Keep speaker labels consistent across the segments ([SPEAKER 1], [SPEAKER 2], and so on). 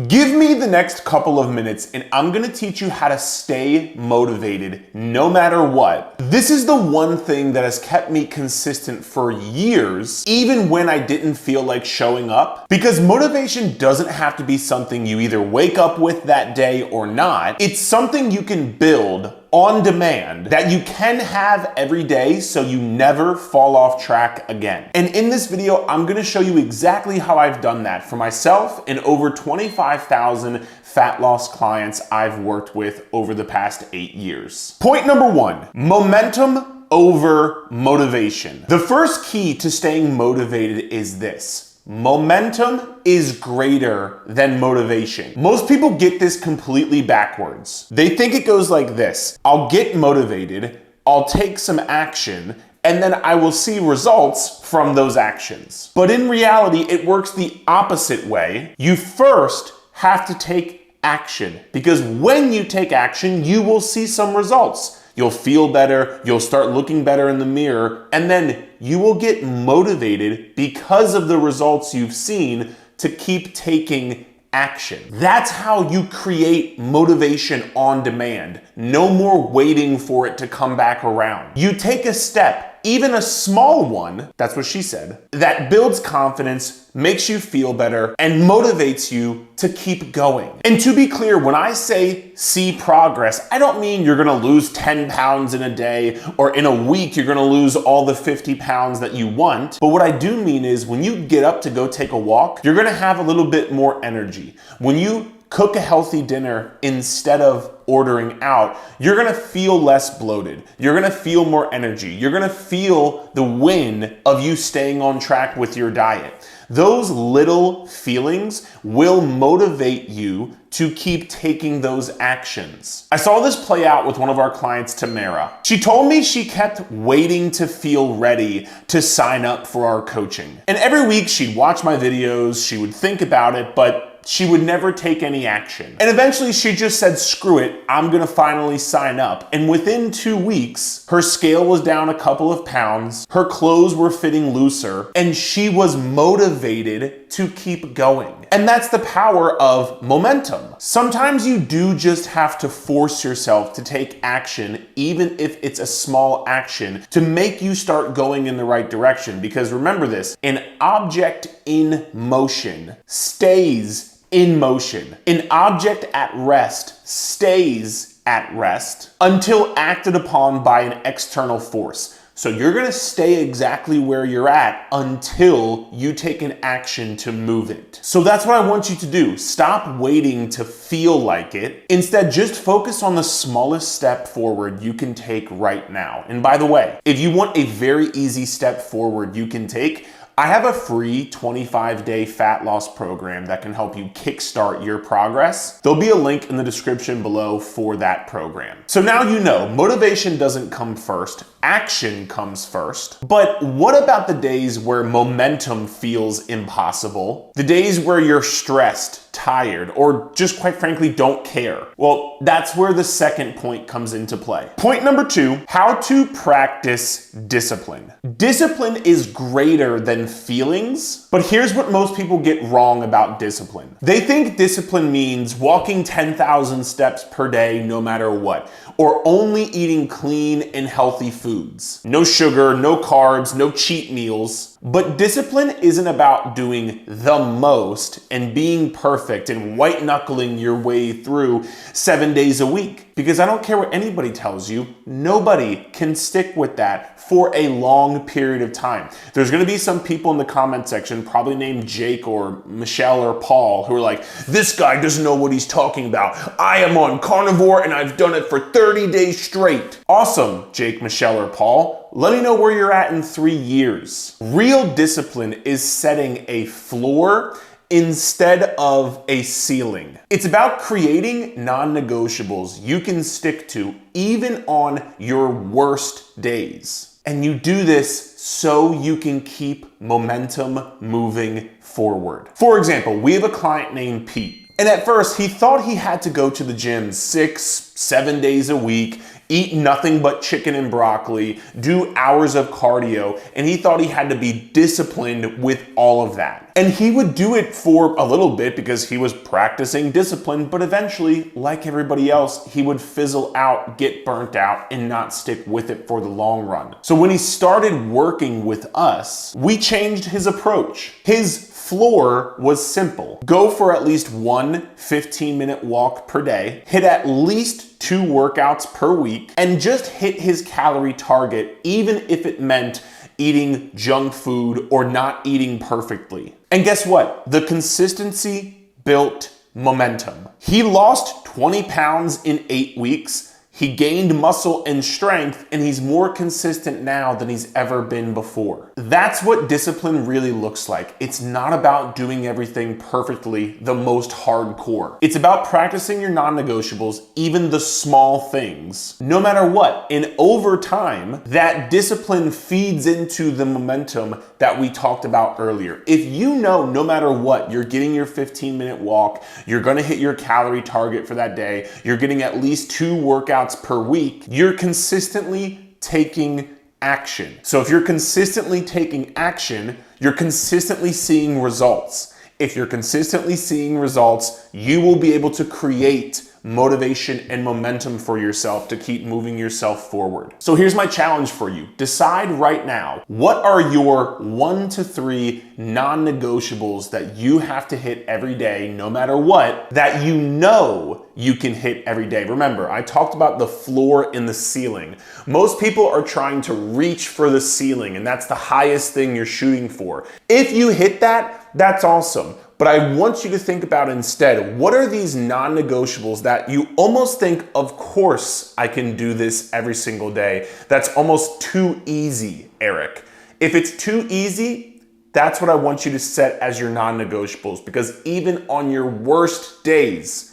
[SPEAKER 1] Give me the next couple of minutes and I'm gonna teach you how to stay motivated no matter what. This is the one thing that has kept me consistent for years, even when I didn't feel like showing up, because motivation doesn't have to be something you either wake up with that day or not. It's something you can build on demand that you can have every day so you never fall off track again. And in this video, I'm gonna show you exactly how I've done that for myself and over 25,000 fat loss clients I've worked with over the past 8 years. Point number 1, momentum over motivation. The first key to staying motivated is this: momentum is greater than motivation. Most people get this completely backwards. They think it goes like this: I'll get motivated, I'll take some action, and then I will see results from those actions. But in reality, it works the opposite way. You first have to take action, because when you take action, you will see some results. You'll feel better, you'll start looking better in the mirror, and then you will get motivated because of the results you've seen to keep taking action. That's how you create motivation on demand. No more waiting for it to come back around. You take a step, even a small one, that's what she said, that builds confidence, makes you feel better, and motivates you to keep going. And to be clear, when I say see progress, I don't mean you're gonna lose 10 pounds in a day, or in a week you're gonna lose all the 50 pounds that you want. But what I do mean is when you get up to go take a walk, you're gonna have a little bit more energy. When you cook a healthy dinner instead of ordering out, you're gonna feel less bloated. You're gonna feel more energy. You're gonna feel the win of you staying on track with your diet. Those little feelings will motivate you to keep taking those actions. I saw this play out with one of our clients, Tamara. She told me she kept waiting to feel ready to sign up for our coaching. And every week she'd watch my videos, she would think about it, but she would never take any action. And eventually she just said, screw it, I'm gonna finally sign up. And within 2 weeks, her scale was down a couple of pounds, her clothes were fitting looser, and she was motivated to keep going. And that's the power of momentum. Sometimes you do just have to force yourself to take action, even if it's a small action, to make you start going in the right direction. Because remember this, an object in motion stays in motion. An object at rest stays at rest until acted upon by an external force. So you're gonna stay exactly where you're at until you take an action to move it. So that's what I want you to do. Stop waiting to feel like it. Instead, just focus on the smallest step forward you can take right now. And by the way, if you want a very easy step forward you can take, I have a free 25-day fat loss program that can help you kickstart your progress. There'll be a link in the description below for that program. So now you know, motivation doesn't come first, action comes first. But what about the days where momentum feels impossible? The days where you're stressed, tired, or just quite frankly don't care? Well, that's where the second point comes into play. Point number 2, how to practice discipline. Discipline is greater than feelings, but here's what most people get wrong about discipline. They think discipline means walking 10,000 steps per day no matter what, or only eating clean and healthy foods. No sugar, no carbs, no cheat meals. But discipline isn't about doing the most and being perfect and white knuckling your way through 7 days a week. Because I don't care what anybody tells you, nobody can stick with that for a long period of time. There's gonna be some people in the comment section, probably named Jake or Michelle or Paul, who are like, this guy doesn't know what he's talking about. I am on carnivore and I've done it for 30 days straight. Awesome, Jake, Michelle, or Paul. Let me know where you're at in 3 years. Real discipline is setting a floor instead of a ceiling. It's about creating non-negotiables you can stick to even on your worst days. And you do this so you can keep momentum moving forward. For example, we have a client named Pete. And at first, he thought he had to go to the gym 6, 7 days a week, eat nothing but chicken and broccoli, do hours of cardio, and he thought he had to be disciplined with all of that. And he would do it for a little bit because he was practicing discipline, but eventually, like everybody else, he would fizzle out, get burnt out, and not stick with it for the long run. So when he started working with us, we changed his approach. His floor was simple. Go for at least one 15-minute walk per day, hit at least 2 workouts per week, and just hit his calorie target, even if it meant eating junk food or not eating perfectly. And guess what? The consistency built momentum. He lost 20 pounds in 8 weeks. He gained muscle and strength, and he's more consistent now than he's ever been before. That's what discipline really looks like. It's not about doing everything perfectly, the most hardcore. It's about practicing your non-negotiables, even the small things, no matter what. And over time, that discipline feeds into the momentum that we talked about earlier. If you know no matter what, you're getting your 15-minute walk, you're gonna hit your calorie target for that day, you're getting at least 2 workouts per week, you're consistently taking action. So if you're consistently taking action, you're consistently seeing results. If you're consistently seeing results, you will be able to create motivation and momentum for yourself to keep moving yourself forward. So here's my challenge for you. Decide right now, what are your 1 to 3 non-negotiables that you have to hit every day, no matter what, that you know you can hit every day. Remember, I talked about the floor and the ceiling. Most people are trying to reach for the ceiling, and that's the highest thing you're shooting for. If you hit that, that's awesome. But I want you to think about instead, what are these non-negotiables that you almost think, of course I can do this every single day. That's almost too easy, Eric. If it's too easy, that's what I want you to set as your non-negotiables, because even on your worst days,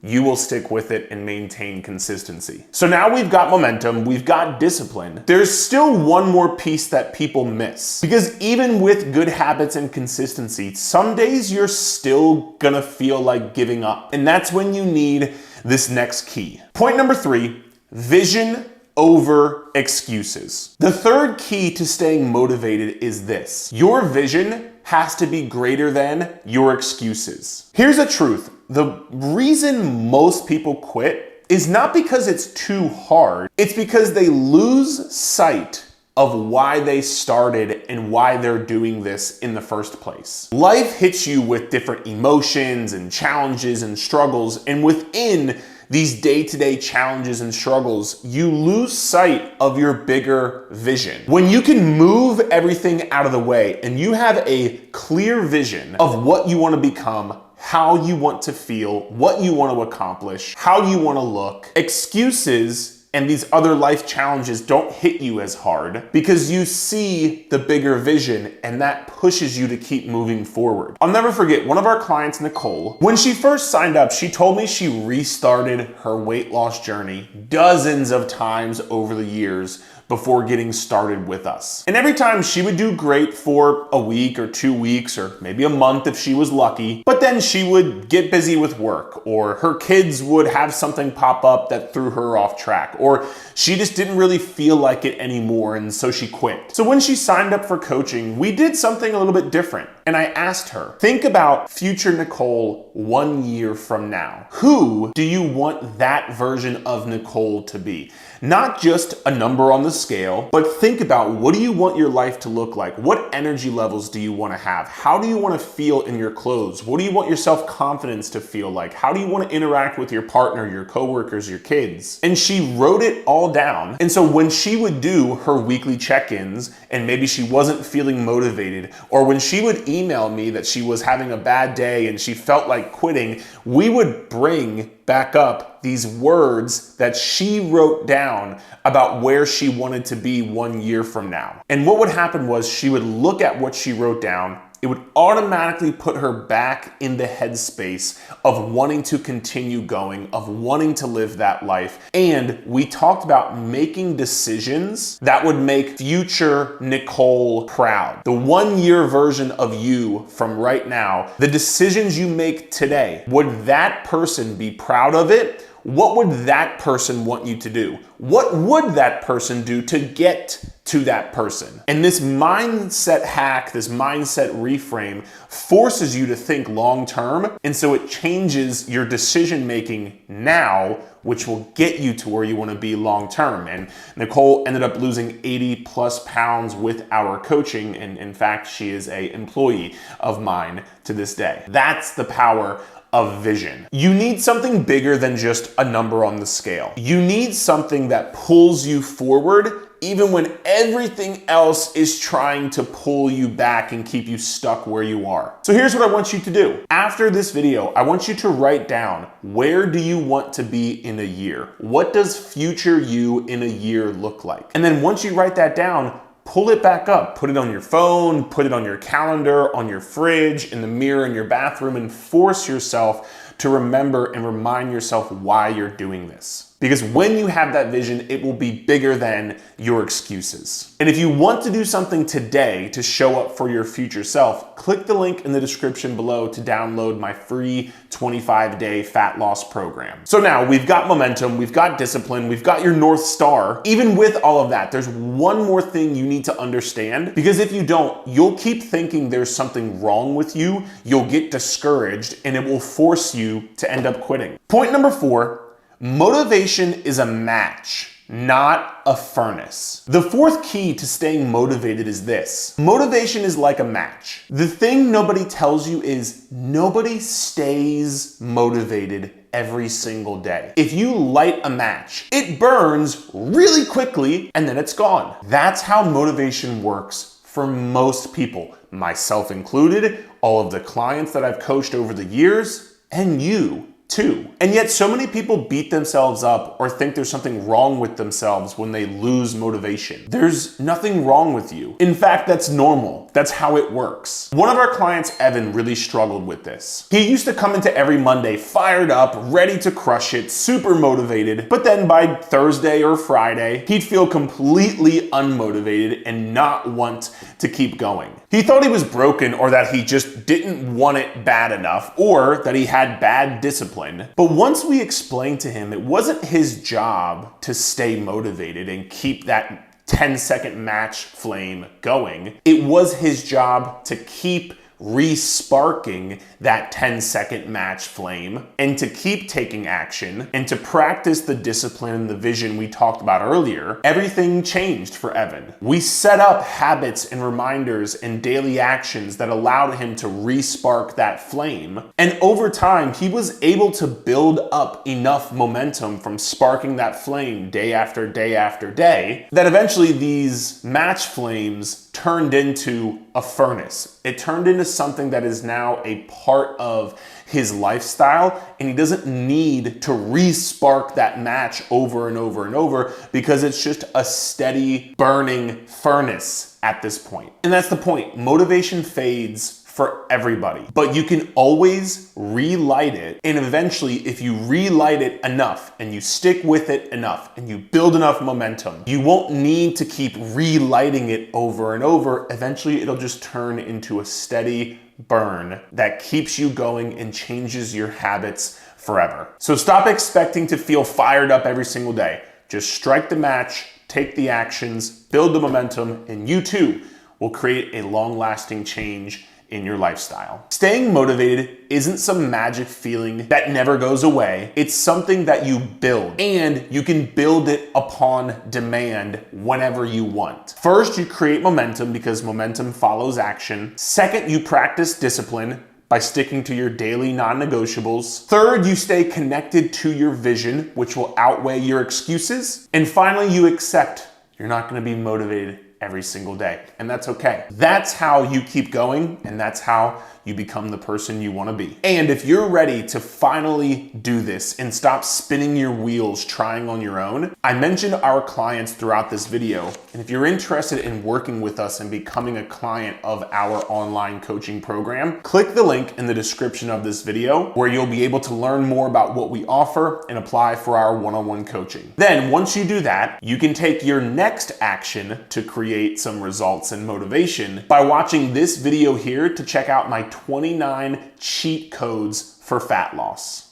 [SPEAKER 1] you will stick with it and maintain consistency. So now we've got momentum, we've got discipline. There's still one more piece that people miss. Because even with good habits and consistency, some days you're still gonna feel like giving up. And that's when you need this next key. Point number 3, vision over excuses. The third key to staying motivated is this: your vision has to be greater than your excuses. Here's the truth. The reason most people quit is not because it's too hard. It's because they lose sight of why they started and why they're doing this in the first place. Life hits you with different emotions and challenges and struggles, and within these day-to-day challenges and struggles, you lose sight of your bigger vision. When you can move everything out of the way and you have a clear vision of what you want to become, how you want to feel, what you want to accomplish, how you want to look, excuses and these other life challenges don't hit you as hard because you see the bigger vision, and that pushes you to keep moving forward. I'll never forget one of our clients, Nicole, when she first signed up, she told me she restarted her weight loss journey dozens of times over the years before getting started with us. And every time she would do great for a week or 2 weeks or maybe a month if she was lucky, but then she would get busy with work, or her kids would have something pop up that threw her off track, or she just didn't really feel like it anymore and so she quit. So when she signed up for coaching, we did something a little bit different. And I asked her, think about future Nicole 1 year from now. Who do you want that version of Nicole to be? Not just a number on the scale, but think about, what do you want your life to look like? What energy levels do you want to have? How do you want to feel in your clothes? What do you want your self-confidence to feel like? How do you want to interact with your partner, your coworkers, your kids? And she wrote it all down. And so when she would do her weekly check-ins and maybe she wasn't feeling motivated, or when she would email me that she was having a bad day and she felt like quitting, we would bring back up these words that she wrote down about where she wanted to be 1 year from now. And what would happen was she would look at what she wrote down it would automatically put her back in the headspace of wanting to continue going, of wanting to live that life. And we talked about making decisions that would make future Nicole proud. The 1 year version of you from right now, the decisions you make today, would that person be proud of it? What would that person want you to do? What would that person do to get to that person? And this mindset hack, this mindset reframe forces you to think long term. And so it changes your decision making now, which will get you to where you want to be long term. And Nicole ended up losing 80+ pounds with our coaching. And in fact, she is an employee of mine to this day. That's the power of vision. You need something bigger than just a number on the scale. You need something that pulls you forward even when everything else is trying to pull you back and keep you stuck where you are. So here's what I want you to do. After this video, I want you to write down, where do you want to be in a year? What does future you in a year look like? And then once you write that down, pull it back up, put it on your phone, put it on your calendar, on your fridge, in the mirror in your bathroom, and force yourself to remember and remind yourself why you're doing this. Because when you have that vision, it will be bigger than your excuses. And if you want to do something today to show up for your future self, click the link in the description below to download my free 25-day fat loss program. So now we've got momentum, we've got discipline, we've got your North Star. Even with all of that, there's one more thing you need to understand, because if you don't, you'll keep thinking there's something wrong with you, you'll get discouraged, and it will force you to end up quitting. Point number 4, motivation is a match, not a furnace. The fourth key to staying motivated is this. Motivation is like a match. The thing nobody tells you is nobody stays motivated every single day. If you light a match, it burns really quickly and then it's gone. That's how motivation works for most people, myself included, all of the clients that I've coached over the years, and you too. And yet so many people beat themselves up or think there's something wrong with themselves when they lose motivation. There's nothing wrong with you. In fact, that's normal. That's how it works. One of our clients, Evan, really struggled with this. He used to come into every Monday fired up, ready to crush it, super motivated, but then by Thursday or Friday, he'd feel completely unmotivated and not want to keep going. He thought he was broken, or that he just didn't want it bad enough, or that he had bad discipline. But once we explained to him it wasn't his job to stay motivated and keep that 10-second match flame going, it was his job to keep re-sparking that 10-second match flame and to keep taking action and to practice the discipline and the vision we talked about earlier. Everything changed for Evan. We set up habits and reminders and daily actions that allowed him to re-spark that flame. And over time, he was able to build up enough momentum from sparking that flame day after day after day that eventually these match flames turned into a furnace. It turned into something that is now a part of his lifestyle, and he doesn't need to re-spark that match over and over and over because it's just a steady burning furnace at this point. And that's the point. Motivation fades for everybody, but you can always relight it. And eventually, if you relight it enough and you stick with it enough and you build enough momentum, you won't need to keep relighting it over and over. Eventually, it'll just turn into a steady burn that keeps you going and changes your habits forever. So stop expecting to feel fired up every single day. Just strike the match, take the actions, build the momentum, and you too will create a long-lasting change in your lifestyle. Staying motivated isn't some magic feeling that never goes away. It's something that you build, and you can build it upon demand whenever you want. First, you create momentum because momentum follows action. Second, you practice discipline by sticking to your daily non-negotiables. Third, you stay connected to your vision, which will outweigh your excuses. And finally, you accept you're not going to be motivated every single day. And that's okay. That's how you keep going, and that's how you become the person you want to be. And if you're ready to finally do this and stop spinning your wheels trying on your own, I mentioned our clients throughout this video. And if you're interested in working with us and becoming a client of our online coaching program, click the link in the description of this video where you'll be able to learn more about what we offer and apply for our one-on-one coaching. Then once you do that, you can take your next action to create some results and motivation by watching this video here to check out my 29 cheat codes for fat loss.